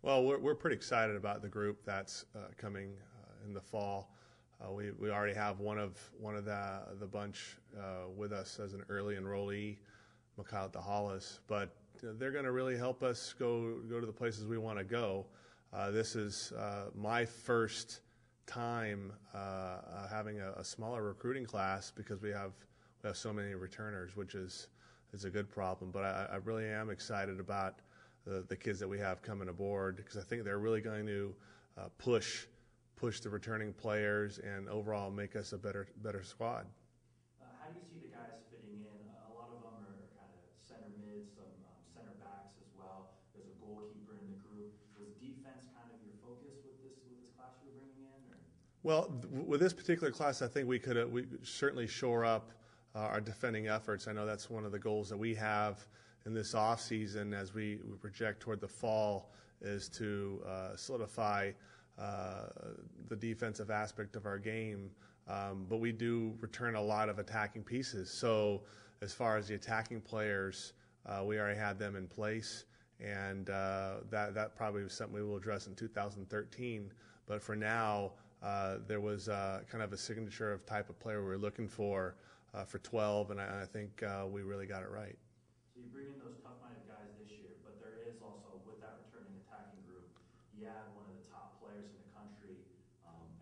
Well, we're pretty excited about the group that's coming in the fall. We already have one of the bunch with us as an early enrollee, Mikhail Hollis, but they're going to really help us go to the places we want to go. This is my first time having a smaller recruiting class because we have so many returners, which is a good problem. But I really am excited about the kids that we have coming aboard because I think they're really going to push the returning players and overall make us a better squad. How do you see the guys fitting in? A lot of them are kind of center mids, some center backs as well. There's a goalkeeper in the group. Was defense kind of your focus with this class you were bringing in? Or? Well, with this particular class, I think we certainly shore up our defending efforts. I know that's one of the goals that we have in this off season as we project toward the fall is to solidify the defensive aspect of our game, but we do return a lot of attacking pieces. So as far as the attacking players, we already had them in place, and that probably was something we will address in 2013. But for now, there was kind of a signature of type of player we were looking for 12, and I think we really got it right. So you bring in those tough-minded guys this year, but there is also, with that returning attacking group, you add one of the top players in the country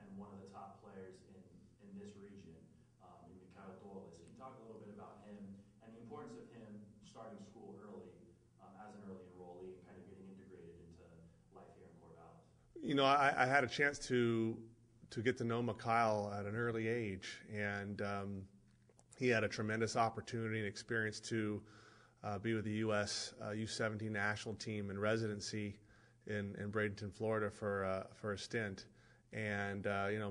and one of the top players in this region, in Mikhail Dorlis. Can you talk a little bit about him and the importance of him starting school early as an early enrollee and kind of getting integrated into life here in Corvallis? You know, I had a chance to get to know Mikhail at an early age, and he had a tremendous opportunity and experience to be with the U.S. U-17 national team in residency in Bradenton, Florida for a stint, and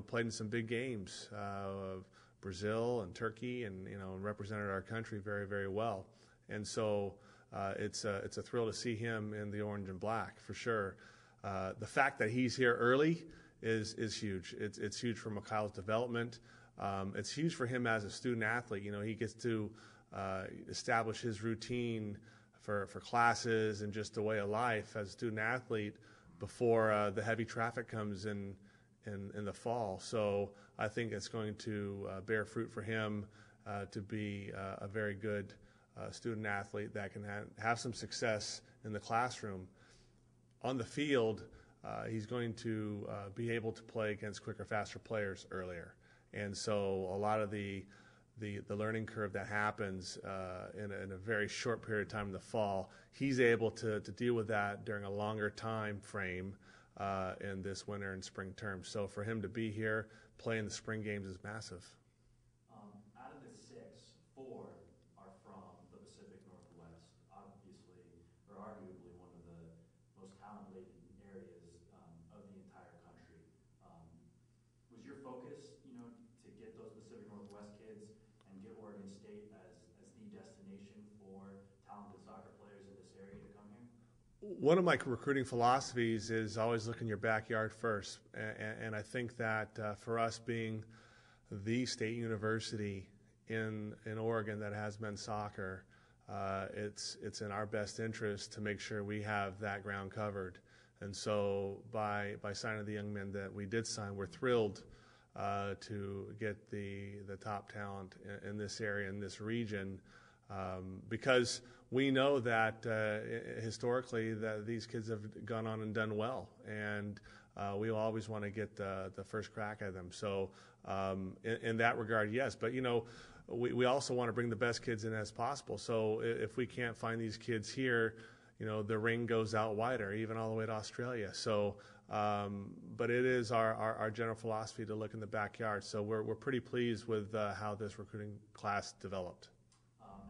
played in some big games of Brazil and Turkey, and represented our country very, very well. And so it's a thrill to see him in the orange and black for sure. The fact that he's here early is huge. It's huge for Mikhail's development. It's huge for him as a student athlete. He gets to establish his routine for classes and just a way of life as a student athlete before the heavy traffic comes in the fall. So I think it's going to bear fruit for him to be a very good student athlete that can have some success in the classroom. On the field, he's going to be able to play against quicker, faster players earlier. And so a lot of the learning curve that happens in a very short period of time in the fall, he's able to deal with that during a longer time frame in this winter and spring term. So for him to be here playing the spring games is massive. Out of the 6, 4 are from the Pacific Northwest, obviously, or arguably one of the most talent-laden areas of the entire country. Was your focus, to get those Pacific Northwest kids and get Oregon State as the destination for talented soccer players in this area to come here? One of my recruiting philosophies is always look in your backyard first, and I think that for us being the state university in Oregon that has men's soccer, it's in our best interest to make sure we have that ground covered. And so by signing the young men that we did sign, we're thrilled to get the top talent in this area, in this region, because we know that historically that these kids have gone on and done well, and we always want to get the first crack at them. So in that regard, yes. But we also want to bring the best kids in as possible. So if we can't find these kids here, the ring goes out wider, even all the way to Australia. So, but it is our general philosophy to look in the backyard. So we're pretty pleased with how this recruiting class developed.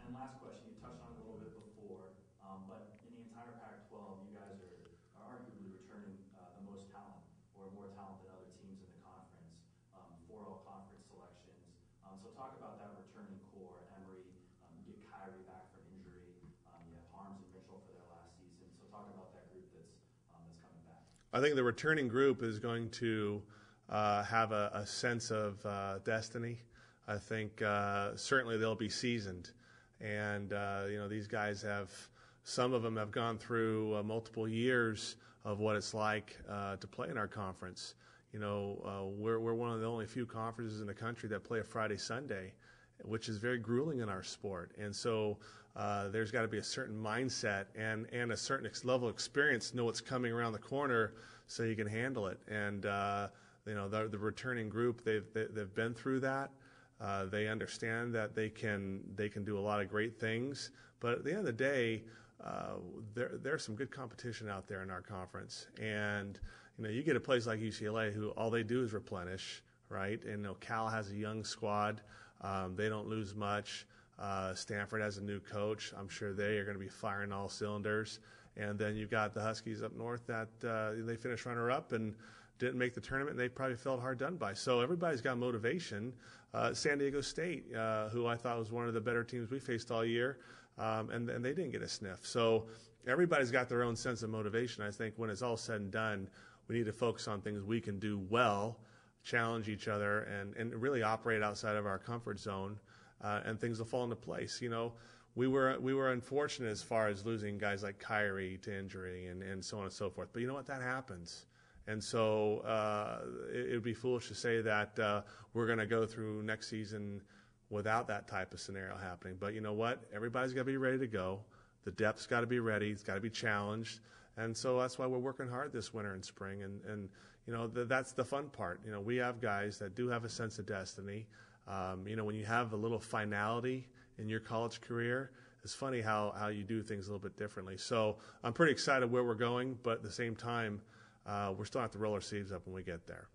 And last question, you touched on it a little bit before, but in the entire Pac-12, you guys are arguably returning the most talent, or more talent than other teams in the conference, 4 all-conference selections. So talk about that returning core. Emory, you get Kyrie back from injury. You have Harms and Mitchell for their last season. So talk about that group that's coming back. I think the returning group is going to have a sense of destiny. I think certainly they'll be seasoned, and these guys have some of them have gone through multiple years of what it's like to play in our conference. We're one of the only few conferences in the country that play a Friday, Sunday, which is very grueling in our sport. And so there's got to be a certain mindset and a certain level of experience to know what's coming around the corner so you can handle it. And, the returning group, they've been through that. They understand that they can do a lot of great things. But at the end of the day, there's some good competition out there in our conference. And, you get a place like UCLA who all they do is replenish, right? And Cal has a young squad. They don't lose much. Stanford has a new coach. I'm sure they are going to be firing all cylinders. And then you've got the Huskies up north that they finished runner-up and didn't make the tournament, and they probably felt hard done by. So everybody's got motivation. San Diego State, who I thought was one of the better teams we faced all year, and they didn't get a sniff. So everybody's got their own sense of motivation. I think when it's all said and done, we need to focus on things we can do well, challenge each other, and really operate outside of our comfort zone, and things will fall into place. We were unfortunate as far as losing guys like Kyrie to injury and so on and so forth. But you know what? That happens. And so it would be foolish to say that we're going to go through next season without that type of scenario happening. But you know what? Everybody's got to be ready to go. The depth's got to be ready. It's got to be challenged. And so that's why we're working hard this winter and spring. And that's the fun part. We have guys that do have a sense of destiny. When you have a little finality in your college career, it's funny how you do things a little bit differently. So I'm pretty excited where we're going, but at the same time, we're still have to roll our sleeves up when we get there.